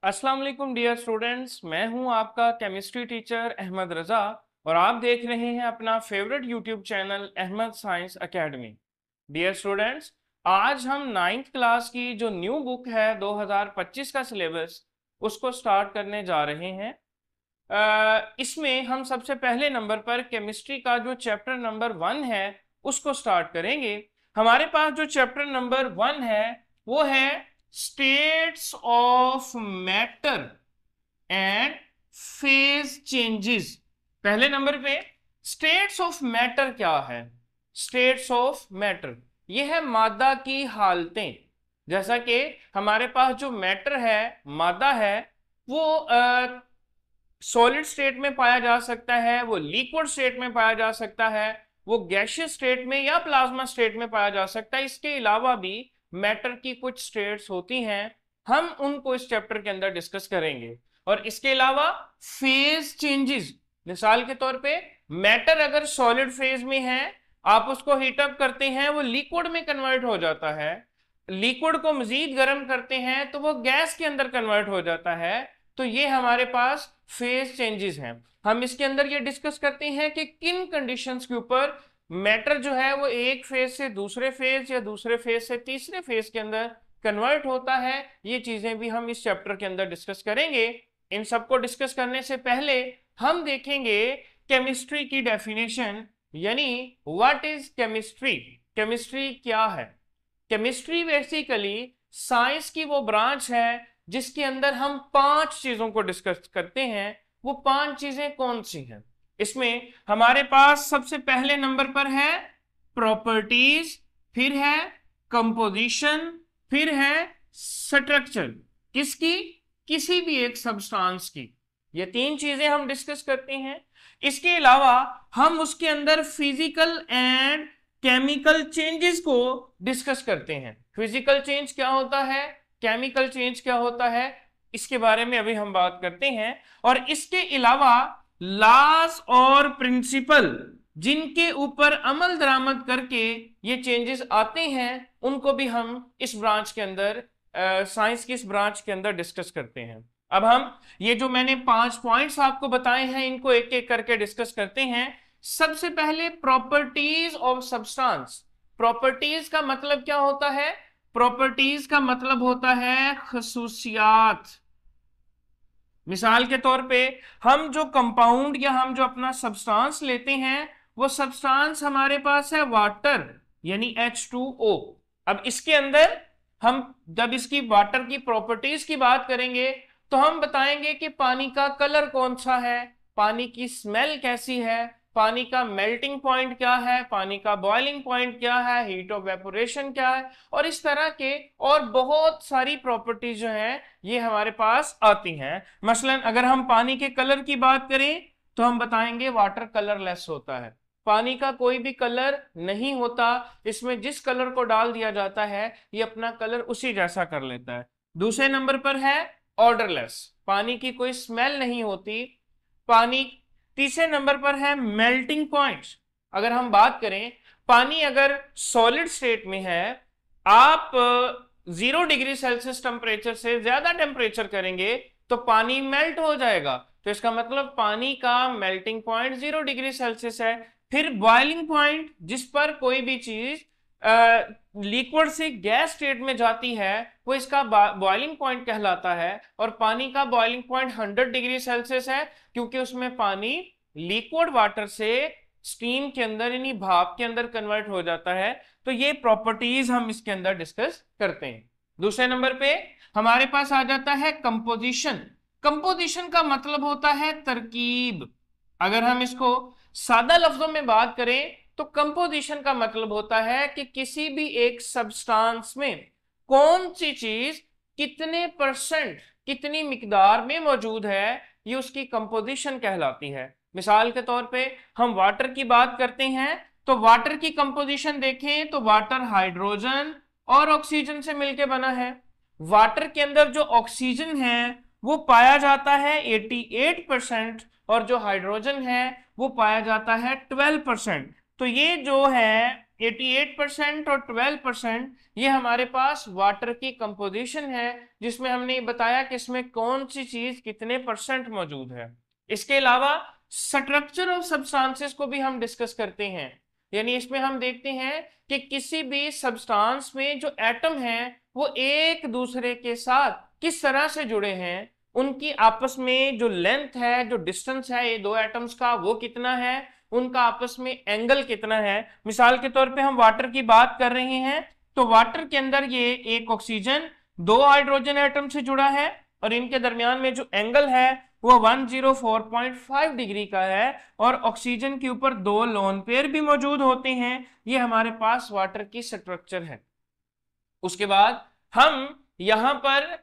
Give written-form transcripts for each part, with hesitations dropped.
अस्सलाम वालेकुम dear students, मैं हूं आपका केमिस्ट्री टीचर अहमद रज़ा और आप देख रहे हैं अपना favourite YouTube channel Ahmad science academy. Dear students, आज हम नाइन्थ क्लास की जो न्यू बुक है 2025 का सिलेबस उसको स्टार्ट करने जा रहे हैं। इसमें हम सबसे पहले नंबर पर केमिस्ट्री का जो चैप्टर नंबर 1 है उसको स्टार्ट करेंगे। हमारे पास जो चैप्टर नंबर 1 है वो है states of matter and phase changes. पहले नंबर पे स्टेट्स ऑफ मैटर क्या है? स्टेट्स ऑफ मैटर ये है मादा की हालतें। जैसा कि हमारे पास जो मैटर है, मादा है, वो सॉलिड स्टेट में पाया जा सकता है, वो लिक्विड स्टेट में पाया जा सकता है, वो गैसियस स्टेट में या प्लाज्मा स्टेट में पाया जा सकता है। इसके अलावा भी मैटर की कुछ स्टेट्स होती हैं, हम उनको इस चैप्टर के अंदर डिस्कस करेंगे। और इसके अलावा फेज चेंजेस, मिसाल के तौर पे मैटर अगर सॉलिड फेज में है, आप उसको हीटअप करते हैं, वो लिक्विड में कन्वर्ट हो जाता है, लिक्विड को मजीद गर्म करते हैं तो वो गैस के अंदर कन्वर्ट हो जाता है। तो ये हमारे पास फेज चेंजेस हैं। हम इसके अंदर ये डिस्कस करते हैं कि किन कंडीशंस के ऊपर मैटर जो है वो एक फेज से दूसरे फेज या दूसरे फेज से तीसरे फेज के अंदर कन्वर्ट होता है। ये चीजें भी हम इस चैप्टर के अंदर डिस्कस करेंगे। इन सबको डिस्कस करने से पहले हम देखेंगे केमिस्ट्री की डेफिनेशन, यानी व्हाट इज केमिस्ट्री। केमिस्ट्री क्या है? केमिस्ट्री बेसिकली साइंस की वो ब्रांच है जिसके अंदर हम 5 चीजों को डिस्कस करते हैं। वो 5 चीजें कौन सी हैं? इसमें हमारे पास सबसे पहले नंबर पर है प्रॉपर्टीज, फिर है कंपोजिशन, फिर है स्ट्रक्चर। किसकी? किसी भी एक सब्सटेंस की। ये 3 चीजें हम डिस्कस करते हैं। इसके अलावा हम उसके अंदर फिजिकल एंड केमिकल चेंजेस को डिस्कस करते हैं। फिजिकल चेंज क्या होता है, केमिकल चेंज क्या होता है, इसके बारे में अभी हम बात करते हैं। और इसके अलावा लॉज और प्रिंसिपल जिनके ऊपर अमल दरामद करके ये चेंजेस आते हैं, उनको भी हम इस ब्रांच के अंदर, साइंस की इस ब्रांच के अंदर डिस्कस करते हैं। अब हम ये जो मैंने 5 पॉइंट्स आपको बताए हैं, इनको एक एक करके डिस्कस करते हैं। सबसे पहले प्रॉपर्टीज ऑफ सब्सटेंस। प्रॉपर्टीज का मतलब क्या होता है? प्रॉपर्टीज का मतलब होता है खसूसियात। मिसाल के तौर पे हम जो कंपाउंड या हम जो अपना सब्सटेंस लेते हैं, वो सब्सटेंस हमारे पास है वाटर, यानी H2O। अब इसके अंदर हम जब इसकी वाटर की प्रॉपर्टीज की बात करेंगे तो हम बताएंगे कि पानी का कलर कौन सा है, पानी की स्मेल कैसी है, पानी का मेल्टिंग पॉइंट क्या है, पानी का बॉइलिंग पॉइंट क्या है, हीट ऑफ वेपोरेशन क्या है, और इस तरह के और बहुत सारी प्रॉपर्टीज जो हैं ये हमारे पास आती हैं। मसलन अगर हम पानी के कलर की बात करें तो हम बताएंगे वाटर कलरलेस होता है, पानी का कोई भी कलर नहीं होता, इसमें जिस कलर को डाल दिया जाता है ये अपना कलर उसी जैसा कर लेता है। दूसरे नंबर पर है ऑर्डरलेस, पानी की कोई स्मेल नहीं होती पानी। तीसरे नंबर पर है मेल्टिंग पॉइंट्स। अगर हम बात करें, पानी अगर सॉलिड स्टेट में है, आप 0 डिग्री सेल्सियस टेम्परेचर से ज्यादा टेम्परेचर करेंगे तो पानी मेल्ट हो जाएगा, तो इसका मतलब पानी का मेल्टिंग पॉइंट 0 डिग्री सेल्सियस है। फिर बॉइलिंग पॉइंट, जिस पर कोई भी चीज लिक्विड से गैस स्टेट में जाती है, वो इसका बॉइलिंग पॉइंट कहलाता है। और पानी का बॉइलिंग पॉइंट 100 डिग्री सेल्सियस है, क्योंकि उसमें पानी लिक्विड वाटर से स्टीम के अंदर यानी भाप के अंदर कन्वर्ट हो जाता है। तो ये प्रॉपर्टीज हम इसके अंदर डिस्कस करते हैं। दूसरे नंबर पे हमारे पास आ जाता है कंपोजिशन। कंपोजिशन का मतलब होता है तरकीब। अगर हम इसको सादा लफ्जों में बात करें तो कंपोजिशन का मतलब होता है कि किसी भी एक सब्सटेंस में कौन सी चीज कितने परसेंट, कितनी मिकदार में मौजूद है, ये उसकी कंपोजिशन कहलाती है। मिसाल के तौर पे हम वाटर की बात करते हैं तो वाटर की कंपोजिशन देखें तो वाटर हाइड्रोजन और ऑक्सीजन से मिलकर बना है। वाटर के अंदर जो ऑक्सीजन है वो पाया जाता है 88% और जो हाइड्रोजन है वो पाया जाता है 12%। तो ये जो है 88% और 12% ये हमारे पास वाटर की कंपोजिशन है, जिसमें हमने बताया कि इसमें कौन सी चीज कितने परसेंट मौजूद है। इसके अलावा स्ट्रक्चर ऑफ सब्सटेंसेस को भी हम डिस्कस करते हैं, यानी इसमें हम देखते हैं कि किसी भी सब्सटेंस में जो एटम है वो एक दूसरे के साथ किस तरह से जुड़े हैं, उनकी आपस में जो लेंथ है, जो डिस्टेंस है ये दो एटम्स का वो कितना है, उनका आपस में एंगल कितना है। मिसाल के तौर पे हम वाटर की बात कर रहे हैं, तो वाटर के अंदर ये एक ऑक्सीजन दो हाइड्रोजन एटम से जुड़ा है और इनके दरमियान में जो एंगल है वो 104.5 डिग्री का है, और ऑक्सीजन के ऊपर दो लोन पेयर भी मौजूद होते हैं। ये हमारे पास वाटर की स्ट्रक्चर है। उसके बाद हम यहां पर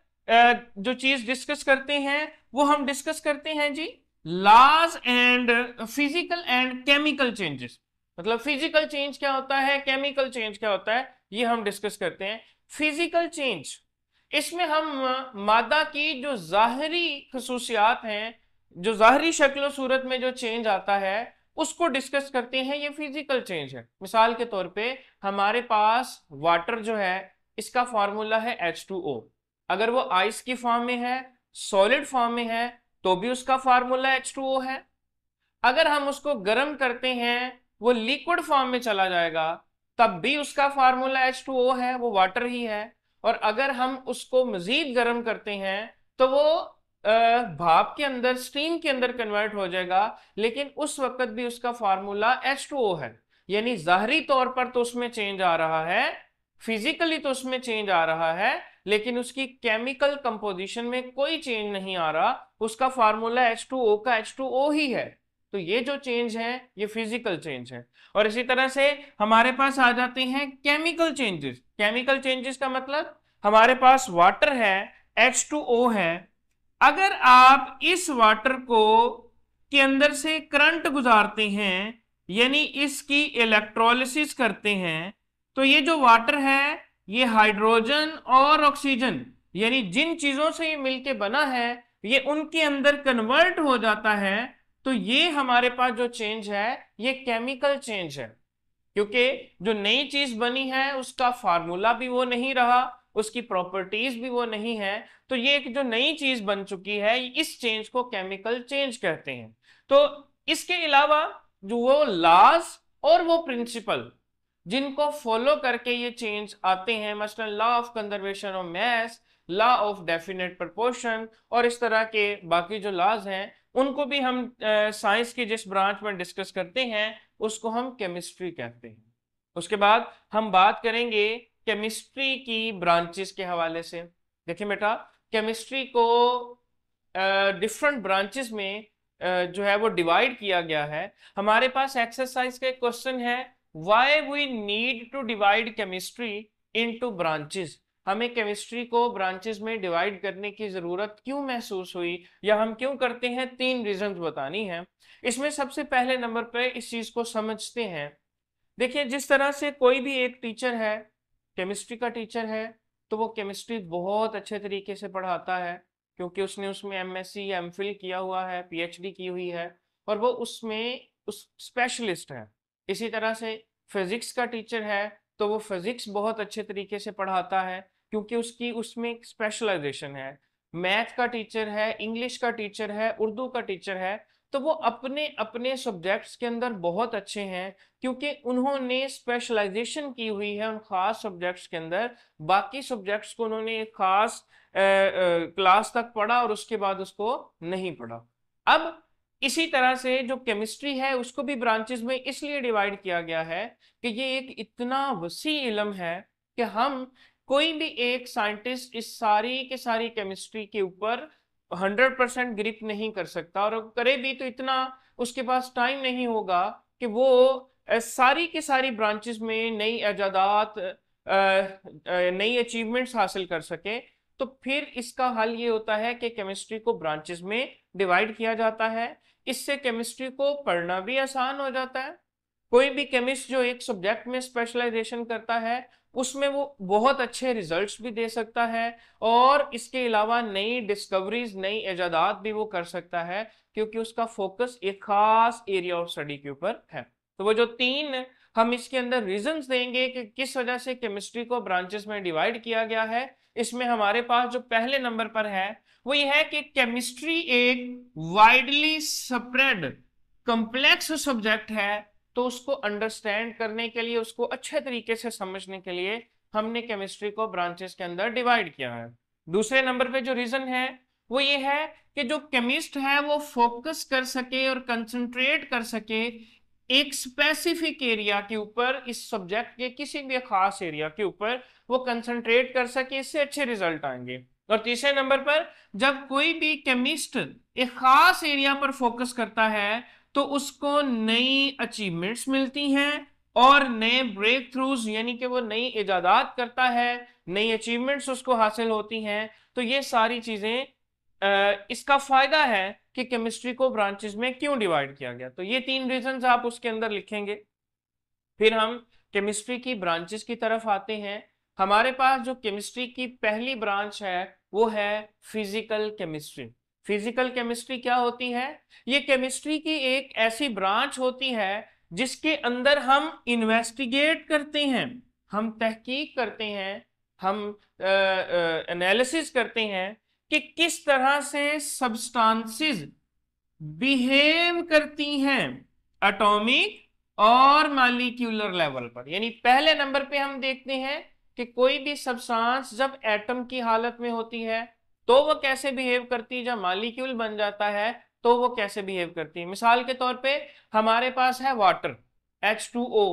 जो चीज डिस्कस करते हैं वो हम डिस्कस करते हैं जी laws and physical and chemical changes. मतलब फिजिकल चेंज क्या होता है, केमिकल चेंज क्या होता है, ये हम डिस्कस करते हैं। फिजिकल चेंज, इसमें हम मादा की जो जाहिरी खसूसियात हैं, जो जाहिरी शक्ल सूरत में जो चेंज आता है उसको डिस्कस करते हैं। ये फिजिकल चेंज है। मिसाल के तौर पे हमारे पास वाटर जो है इसका फॉर्मूला है H2O। अगर वो आइस की फॉर्म में है, सॉलिड फॉर्म में है, तो भी उसका फॉर्मूला H2O है। अगर हम उसको गर्म करते हैं, वो लिक्विड फॉर्म में चला जाएगा, तब भी उसका फार्मूला H2O है, वो वाटर ही है। और अगर हम उसको मजीद गर्म करते हैं तो वो भाप के अंदर, स्टीम के अंदर कन्वर्ट हो जाएगा, लेकिन उस वक्त भी उसका फार्मूला H2O है। यानी जाहरी तौर पर तो उसमें चेंज आ रहा है, फिजिकली तो उसमें चेंज आ रहा है, लेकिन उसकी केमिकल कंपोजिशन में कोई चेंज नहीं आ रहा, उसका फार्मूला H2O का H2O ही है। तो ये जो चेंज है ये फिजिकल चेंज है। और इसी तरह से हमारे पास आ जाते हैं केमिकल चेंजेस। केमिकल चेंजेस का मतलब हमारे पास वाटर है, H2O है, अगर आप इस वाटर को के अंदर से करंट गुजारते हैं, यानी इसकी इलेक्ट्रोलिसिस करते हैं, तो ये जो वाटर है ये हाइड्रोजन और ऑक्सीजन, यानी जिन चीजों से ये मिलके बना है, ये उनके अंदर कन्वर्ट हो जाता है। तो ये हमारे पास जो चेंज है ये केमिकल चेंज है, क्योंकि जो नई चीज बनी है उसका फार्मूला भी वो नहीं रहा, उसकी प्रॉपर्टीज भी वो नहीं है। तो ये एक जो नई चीज बन चुकी है, इस चेंज को केमिकल चेंज कहते हैं। तो इसके अलावा जो वो लॉज और वो प्रिंसिपल जिनको फॉलो करके ये चेंज आते हैं, मसलन law of conservation of mass, law of definite proportion और इस तरह के बाकी जो लॉज हैं, उनको भी हम साइंस की जिस ब्रांच में डिस्कस करते हैं उसको हम केमिस्ट्री कहते हैं। उसके बाद हम बात करेंगे केमिस्ट्री की ब्रांचेस के हवाले से। देखिए बेटा, केमिस्ट्री को डिफरेंट ब्रांचेस में जो है वो डिवाइड किया गया है। हमारे पास एक्सरसाइज का एक क्वेश्चन है, why we need to divide chemistry into branches. हमें केमिस्ट्री को ब्रांचेस में डिवाइड करने की जरूरत क्यों महसूस हुई, या हम क्यों करते हैं, 3 रीजंस बतानी है। इसमें सबसे पहले नंबर पे इस चीज को समझते हैं। देखिए, जिस तरह से कोई भी एक टीचर है, केमिस्ट्री का टीचर है, तो वो केमिस्ट्री बहुत अच्छे तरीके से पढ़ाता है, क्योंकि उसने उसमें एमएससी या एमफिल किया हुआ है, पीएचडी की हुई है, और वो उसमें उस स्पेशलिस्ट है। इसी तरह से फिजिक्स का टीचर है, तो वो फिजिक्स बहुत अच्छे तरीके से पढ़ाता है, क्योंकि उसकी उसमें स्पेशलाइजेशन है। मैथ का टीचर है, इंग्लिश का टीचर है, उर्दू का टीचर है, तो वो अपने अपने सब्जेक्ट्स के अंदर बहुत अच्छे हैं, क्योंकि उन्होंने स्पेशलाइजेशन की हुई है उन खास सब्जेक्ट्स के अंदर। बाकी सब्जेक्ट्स को उन्होंने एक खास क्लास तक पढ़ा और उसके बाद उसको नहीं पढ़ा। अब इसी तरह से जो केमिस्ट्री है उसको भी ब्रांचेस में इसलिए डिवाइड किया गया है कि ये एक इतना वसी इल्म है कि हम कोई भी एक साइंटिस्ट इस सारी के सारी केमिस्ट्री के ऊपर 100% ग्रिप नहीं कर सकता, और करे भी तो इतना उसके पास टाइम नहीं होगा कि वो सारी की सारी ब्रांचेस में नई इजादात, नई अचीवमेंट्स हासिल कर सके। तो फिर इसका हल ये होता है कि केमिस्ट्री को ब्रांचेस में डिवाइड किया जाता है। इससे केमिस्ट्री को पढ़ना भी आसान हो जाता है। कोई भी केमिस्ट जो एक सब्जेक्ट में स्पेशलाइजेशन करता है उसमें वो बहुत अच्छे रिजल्ट्स भी दे सकता है, और इसके अलावा नई डिस्कवरीज, नई इजादात भी वो कर सकता है, क्योंकि उसका फोकस एक खास एरिया ऑफ स्टडी के ऊपर है। तो वो जो 3 हम इसके अंदर रीजंस देंगे कि किस वजह से केमिस्ट्री को ब्रांचेस में डिवाइड किया गया है। इसमें हमारे पास जो पहले नंबर पर है वो ये है कि केमिस्ट्री एक वाइडली स्प्रेड कॉम्प्लेक्स सब्जेक्ट है, तो उसको अंडरस्टैंड करने के लिए, उसको अच्छे तरीके से समझने के लिए हमने केमिस्ट्री को ब्रांचेस के अंदर डिवाइड किया है। दूसरे नंबर पे जो रीजन है वो ये है कि जो केमिस्ट है वो फोकस कर सके और कंसंट्रेट कर सके एक स्पेसिफिक एरिया के ऊपर, इस सब्जेक्ट के किसी भी खास एरिया के ऊपर वो कंसंट्रेट कर सके, इससे अच्छे रिजल्ट आएंगे। और तीसरे नंबर पर जब कोई भी केमिस्ट एक खास एरिया पर फोकस करता है तो उसको नई अचीवमेंट्स मिलती हैं और नए ब्रेक थ्रूज, यानी कि वो नई इजादात करता है, नई अचीवमेंट्स उसको हासिल होती हैं। तो ये सारी चीजें इसका फायदा है कि केमिस्ट्री को ब्रांचेस में क्यों डिवाइड किया गया। तो ये 3 रीजंस आप उसके अंदर लिखेंगे। फिर हम केमिस्ट्री की ब्रांचेस की तरफ आते हैं। हमारे पास जो केमिस्ट्री की पहली ब्रांच है वो है फिजिकल केमिस्ट्री। फिजिकल केमिस्ट्री क्या होती है? ये केमिस्ट्री की एक ऐसी ब्रांच होती है जिसके अंदर हम इन्वेस्टिगेट करते हैं, हम तहकीक करते हैं, हम एनालिसिस करते हैं कि किस तरह से सब्सटेंसेस बिहेव करती हैं एटॉमिक और मॉलिक्यूलर लेवल पर। यानी पहले नंबर पे हम देखते हैं कि कोई भी सब्सटेंस जब एटम की हालत में होती है तो वो कैसे बिहेव करती है, जब मॉलिक्यूल बन जाता है तो वो कैसे बिहेव करती है। मिसाल के तौर पे हमारे पास है वाटर H2O।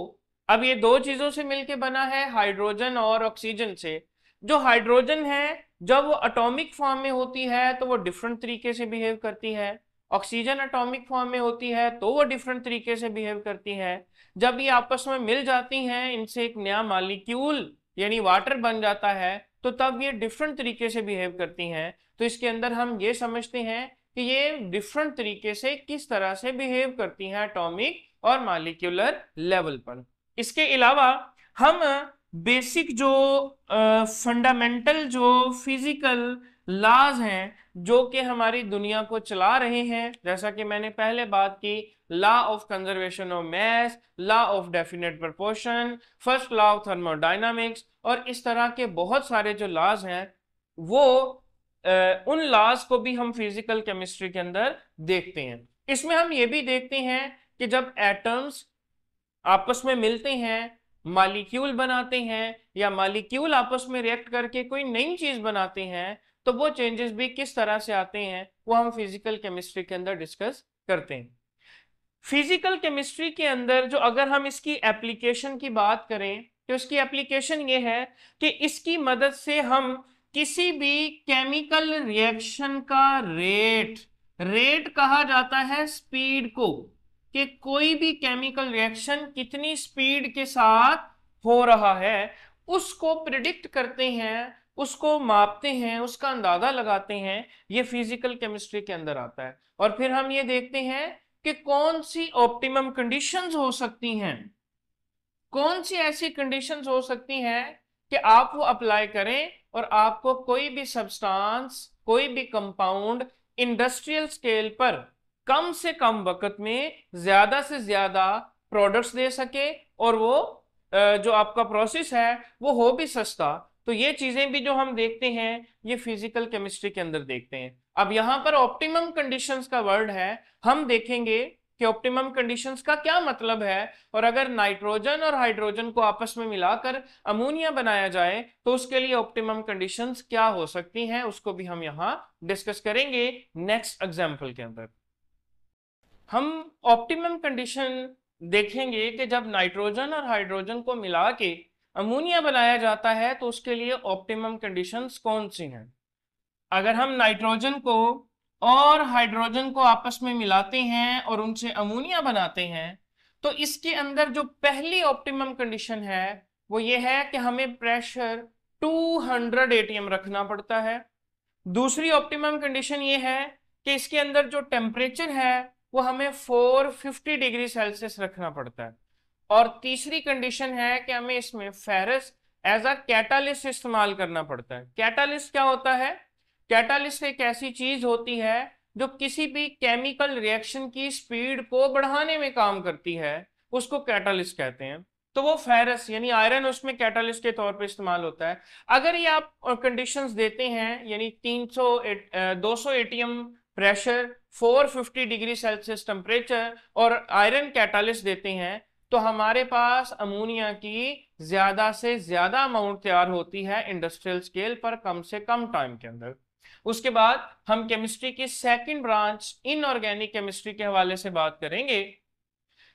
अब ये दो चीजों से मिलके बना है, हाइड्रोजन और ऑक्सीजन से। जो हाइड्रोजन है जब वो एटॉमिक फॉर्म में होती है तो वो डिफरेंट तरीके से बिहेव करती है, ऑक्सीजन एटॉमिक फॉर्म में होती है तो वो डिफरेंट तरीके से बिहेव करती है। जब ये आपस में मिल जाती हैं, इनसे एक नया मॉलिक्यूल यानी वाटर बन जाता है, तो तब ये डिफरेंट तरीके से बिहेव करती हैं। तो इसके अंदर हम ये समझते हैं कि ये डिफरेंट तरीके से किस तरह से बिहेव करती हैं एटॉमिक और मॉलिक्यूलर लेवल पर। इसके अलावा हम बेसिक जो फंडामेंटल जो फिजिकल लॉज हैं जो कि हमारी दुनिया को चला रहे हैं, जैसा कि मैंने पहले बात की, law of conservation of mass, law of definite proportion, first law of thermodynamics, और इस तरह के बहुत सारे जो लॉज हैं वो उन लॉज को भी हम फिजिकल केमिस्ट्री के अंदर देखते हैं। इसमें हम ये भी देखते हैं कि जब एटम्स आपस में मिलते हैं, मॉलिक्यूल बनाते हैं, या मॉलिक्यूल आपस में रिएक्ट करके कोई नई चीज बनाते हैं, तो वो चेंजेस भी किस तरह से आते हैं वो हम फिजिकल केमिस्ट्री के अंदर डिस्कस करते हैं। फिजिकल केमिस्ट्री के अंदर जो अगर हम इसकी एप्लीकेशन की बात करें तो इसकी एप्लीकेशन ये है कि इसकी मदद से हम किसी भी केमिकल रिएक्शन का रेट कहा जाता है स्पीड को, कि कोई भी केमिकल रिएक्शन कितनी स्पीड के साथ हो रहा है उसको प्रिडिक्ट करते हैं, उसको मापते हैं, उसका अंदाजा लगाते हैं। ये फिजिकल केमिस्ट्री के अंदर आता है। और फिर हम ये देखते हैं कि कौन सी ऑप्टिमम कंडीशंस हो सकती हैं, कौन सी ऐसी कंडीशंस हो सकती हैं कि आप वो अप्लाई करें और आपको कोई भी सब्सटेंस, कोई भी कंपाउंड इंडस्ट्रियल स्केल पर कम से कम वक्त में ज्यादा से ज्यादा प्रोडक्ट्स दे सके और वो जो आपका प्रोसेस है वो हो भी सस्ता। तो ये चीजें भी जो हम देखते हैं ये फिजिकल केमिस्ट्री के अंदर देखते हैं। अब यहां पर ऑप्टिमम कंडीशंस का वर्ड है, हम देखेंगे कि ऑप्टिमम कंडीशंस का क्या मतलब है, और अगर नाइट्रोजन और हाइड्रोजन को आपस में मिलाकर अमोनिया बनाया जाए तो उसके लिए ऑप्टिमम कंडीशंस क्या हो सकती हैं, उसको भी हम यहां डिस्कस करेंगे नेक्स्ट एग्जांपल के अंदर। हम ऑप्टिमम कंडीशन देखेंगे कि जब नाइट्रोजन और हाइड्रोजन को मिला के अमोनिया बनाया जाता है तो उसके लिए ऑप्टिमम कंडीशंस कौन सी हैं। अगर हम नाइट्रोजन को और हाइड्रोजन को आपस में मिलाते हैं और उनसे अमोनिया बनाते हैं तो इसके अंदर जो पहली ऑप्टिमम कंडीशन है वो ये है कि हमें प्रेशर 200 atm रखना पड़ता है। दूसरी ऑप्टिमम कंडीशन ये है कि इसके अंदर जो टेम्परेचर है वो हमें 450 डिग्री सेल्सियस रखना पड़ता है। और तीसरी कंडीशन है कि हमें इसमें फेरस एज अ कैटालिस्ट इस्तेमाल करना पड़ता है। कैटालिस्ट क्या होता है? कैटालिस्ट एक ऐसी चीज होती है जो किसी भी केमिकल रिएक्शन की स्पीड को बढ़ाने में काम करती है, उसको कैटालिस्ट कहते हैं। तो वो फेरस यानी आयरन उसमें कैटालिस्ट के तौर पे इस्तेमाल होता है। अगर ये आप कंडीशंस देते हैं यानी 200 ATM pressure, 450 degree Celsius temperature और आयरन कैटालिस्ट देते हैं, तो हमारे पास अमोनिया की ज्यादा से ज्यादा अमाउंट तैयार होती है इंडस्ट्रियल स्केल पर कम से कम टाइम के अंदर। उसके बाद हम केमिस्ट्री की सेकंड ब्रांच इनऑर्गेनिक केमिस्ट्री के हवाले से बात करेंगे।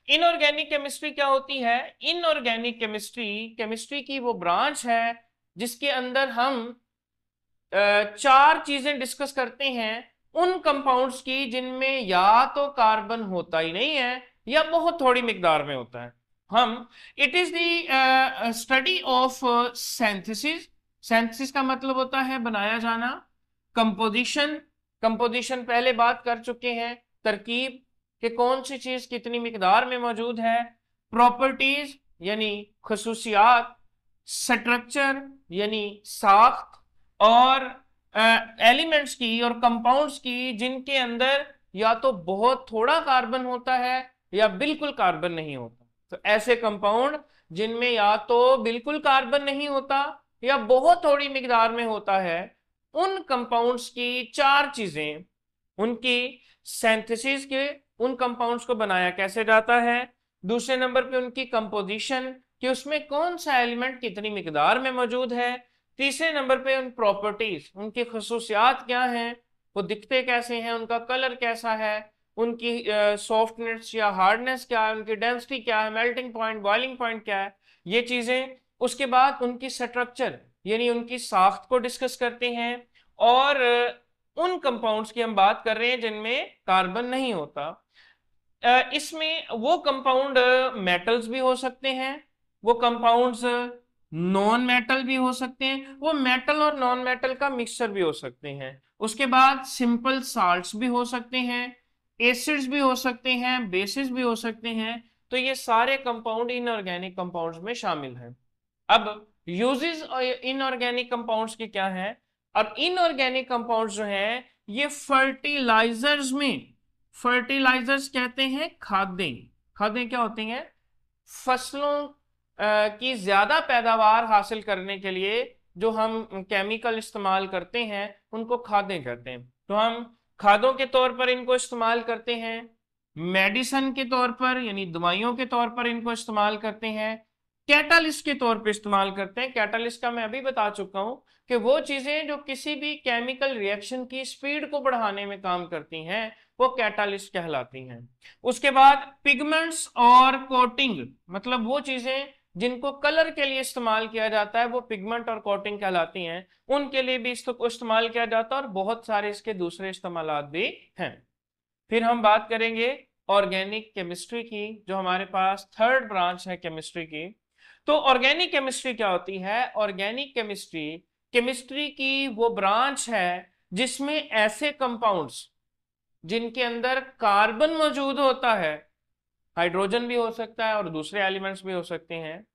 इनऑर्गेनिक केमिस्ट्री क्या होती है? इनऑर्गेनिक केमिस्ट्री केमिस्ट्री की वो ब्रांच है जिसके अंदर हम चार चीजें डिस्कस करते हैं उन कंपाउंड्स की जिनमें या तो कार्बन होता ही नहीं है या बहुत थोड़ी मिकदार में होता है। हम it is the study of synthesis. Synthesis का मतलब होता है बनाया जाना। कंपोजिशन, कंपोजिशन पहले बात कर चुके हैं, तरकीब कि कौन सी चीज कितनी मिकदार में मौजूद है। प्रॉपर्टीज यानी खसूसियात। स्ट्रक्चर यानी साख्त। और एलिमेंट्स की और कंपाउंड्स की जिनके अंदर या तो बहुत थोड़ा कार्बन होता है या बिल्कुल कार्बन नहीं होता। तो ऐसे कंपाउंड जिनमें या तो बिल्कुल कार्बन नहीं होता या बहुत थोड़ी मिकदार में होता है, उन कंपाउंड्स की चार चीजें, उनकी सिंथेसिस के उन कंपाउंड्स को बनाया कैसे जाता है। दूसरे नंबर पे उनकी कंपोजिशन कि उसमें कौन सा एलिमेंट कितनी मिकदार में मौजूद है। तीसरे नंबर पे उन प्रॉपर्टीज, उनकी खसूसियात क्या हैं, वो दिखते कैसे हैं, उनका कलर कैसा है, उनकी सॉफ्टनेस या हार्डनेस क्या है, उनकी डेंसिटी क्या है, मेल्टिंग पॉइंट, बॉइलिंग पॉइंट क्या है, ये चीजें। उसके बाद उनकी स्ट्रक्चर यानी उनकी साख्त को डिस्कस करते हैं। और उन कंपाउंड्स की हम बात कर रहे हैं जिनमें कार्बन नहीं होता। इसमें वो कंपाउंड मेटल्स भी हो सकते हैं, वो कंपाउंड्स नॉन मेटल भी हो सकते हैं, वो मेटल और नॉन मेटल का मिक्सचर भी हो सकते हैं। उसके बाद सिंपल साल्ट्स भी हो सकते हैं, एसिड्स भी हो सकते हैं, बेसिस भी हो सकते हैं। तो ये सारे कंपाउंड इनऑर्गेनिक कंपाउंड्स में शामिल हैं। अब यूजेस इनऑर्गेनिक कंपाउंड्स की क्या है? और इनऑर्गेनिक कंपाउंड्स जो हैं ये फर्टिलाइजर्स में, फर्टिलाइजर्स कहते हैं खादें। खादें क्या होती हैं? फसलों की ज्यादा पैदावार हासिल करने के लिए जो हम केमिकल इस्तेमाल करते हैं उनको खादें कहते हैं। तो हम खादों के तौर पर इनको इस्तेमाल करते हैं, मेडिसिन के तौर पर यानी दवाइयों के तौर पर इनको इस्तेमाल करते हैं, कैटालिस्ट के तौर पर इस्तेमाल करते हैं। कैटालिस्ट का मैं अभी बता चुका हूं कि वो चीजें जो किसी भी केमिकल रिएक्शन की स्पीड को बढ़ाने में काम करती हैं वो कैटालिस्ट कहलाती हैं। उसके बाद पिगमेंट्स और कोटिंग, मतलब वो चीजें जिनको कलर के लिए इस्तेमाल किया जाता है वो पिगमेंट और कोटिंग कहलाती हैं, उनके लिए भी इसको इस्तेमाल किया जाता है और बहुत सारे इसके दूसरे इस्तेमालात भी हैं। फिर हम बात करेंगे ऑर्गेनिक केमिस्ट्री की, जो हमारे पास थर्ड ब्रांच है केमिस्ट्री की। तो ऑर्गेनिक केमिस्ट्री क्या होती है? ऑर्गेनिक केमिस्ट्री केमिस्ट्री की वो ब्रांच है जिसमें ऐसे कंपाउंड्स जिनके अंदर कार्बन मौजूद होता है, हाइड्रोजन भी हो सकता है और दूसरे एलिमेंट्स भी हो सकते हैं,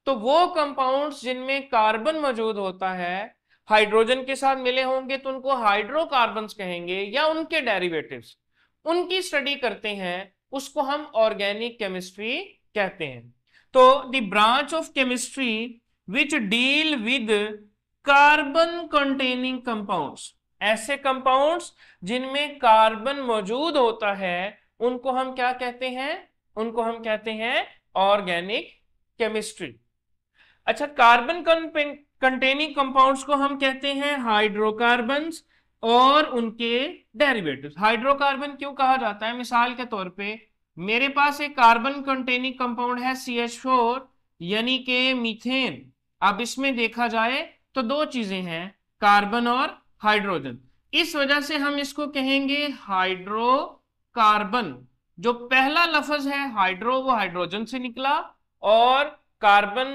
तो वो कंपाउंड्स जिनमें कार्बन मौजूद होता है हाइड्रोजन के साथ मिले होंगे तो उनको हाइड्रोकार्बन्स कहेंगे या उनके डेरिवेटिव्स, उनकी स्टडी करते हैं, उसको हम ऑर्गेनिक केमिस्ट्री कहते हैं। तो the branch of chemistry which deal with carbon containing compounds, ऐसे कंपाउंड्स जिनमें कार्बन मौजूद होता है उनको हम क्या कहते हैं? उनको हम कहते हैं ऑर्गेनिक केमिस्ट्री। अच्छा, कार्बन कंटेनिंग कंपाउंड्स को हम कहते हैं हाइड्रोकार्बन्स और उनके डेरिवेटिव्स। हाइड्रोकार्बन क्यों कहा जाता है? मिसाल के तौर पे मेरे पास एक कार्बन कंटेनिंग कंपाउंड है CH4 यानी कि मीथेन। अब इसमें देखा जाए तो दो चीजें हैं, कार्बन और हाइड्रोजन, इस वजह से हम इसको कहेंगे हाइड्रोकार्बन। जो पहला लफ्ज है हाइड्रो वो हाइड्रोजन से निकला और कार्बन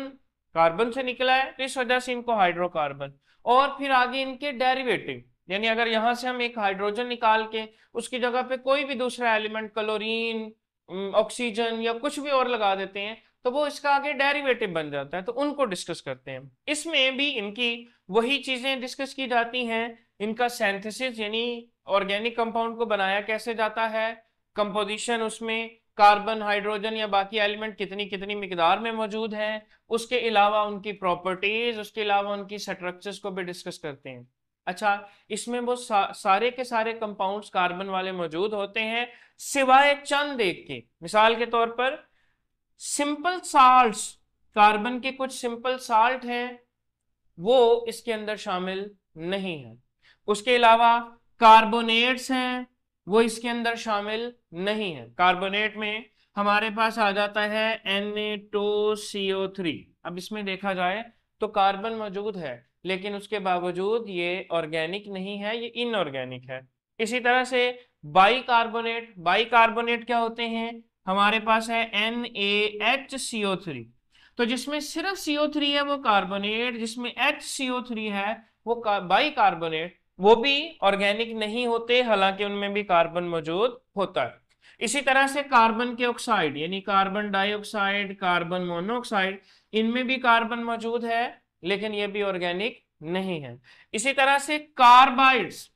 कार्बन से निकला है, तो इस वजह से इनको हाइड्रोकार्बन। और फिर आगे इनके डेरिवेटिव, यानी अगर यहां से हम एक हाइड्रोजन निकाल के उसकी जगह पे कोई भी दूसरा एलिमेंट क्लोरीन, ऑक्सीजन या कुछ भी और लगा देते हैं तो वो इसका आगे डेरिवेटिव बन जाता है, तो उनको डिस्कस करते हैं। इसमें भी इनकी वही चीजें डिस्कस की जाती हैं, इनका सिंथेसिस यानी ऑर्गेनिक कंपाउंड को बनाया कैसे जाता है, कंपोजिशन उसमें, कार्बन, हाइड्रोजन या बाकी एलिमेंट कितनी कितनी मिकदार में मौजूद हैं, उसके अलावा उनकी प्रॉपर्टीज, उसके अलावा उनकी स्ट्रक्चर्स को भी डिस्कस करते हैं। अच्छा, इसमें वो सारे के सारे कंपाउंड्स कार्बन वाले मौजूद होते हैं सिवाय चंद एक के। मिसाल के तौर पर सिंपल साल्ट्स, कार्बन के कुछ सिंपल साल्ट हैं वो इसके अंदर शामिल नहीं है। उसके अलावा कार्बोनेट्स हैं वो इसके अंदर शामिल नहीं है। कार्बोनेट में हमारे पास आ जाता है Na2CO3। अब इसमें देखा जाए तो कार्बन मौजूद है लेकिन उसके बावजूद ये ऑर्गेनिक नहीं है, ये इनऑर्गेनिक है। इसी तरह से बाइकार्बोनेट, बाइकार्बोनेट क्या होते हैं, हमारे पास है NaHCO3। तो जिसमें सिर्फ CO3 है वो कार्बोनेट, जिसमें HCO3 है वो बाइकार्बोनेट, वो भी ऑर्गेनिक नहीं होते, हालांकि उनमें भी कार्बन मौजूद होता है। इसी तरह से कार्बन के ऑक्साइड यानी कार्बन डाइऑक्साइड, कार्बन मोनोऑक्साइड, इनमें भी कार्बन मौजूद है लेकिन ये भी ऑर्गेनिक नहीं है। इसी तरह से कार्बाइड्स,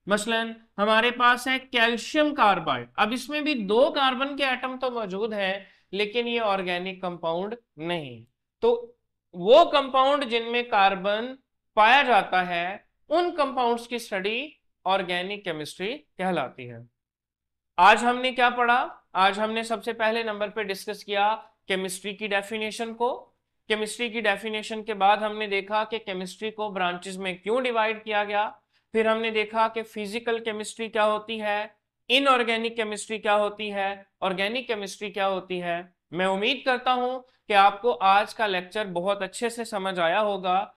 मसलन हमारे पास है कैल्शियम कार्बाइड। अब इसमें भी 2 कार्बन के एटम तो मौजूद है लेकिन ये ऑर्गेनिक कंपाउंड नहीं। तो वो कंपाउंड जिनमें कार्बन पाया जाता है उन कंपाउंड्स की स्टडी ऑर्गेनिक केमिस्ट्री कहलाती है। आज हमने क्या पढ़ा, आज हमने सबसे पहले नंबर पे डिस्कस किया केमिस्ट्री की डेफिनेशन को। केमिस्ट्री की डेफिनेशन के बाद हमने देखा कि केमिस्ट्री को ब्रांचेस में क्यों डिवाइड किया गया। फिर हमने देखा कि फिजिकल केमिस्ट्री क्या होती है, इनऑर्गेनिक केमिस्ट्री क्या होती है, ऑर्गेनिक केमिस्ट्री क्या होती है। मैं उम्मीद करता हूं कि आपको आज का लेक्चर बहुत अच्छे से समझ आया होगा।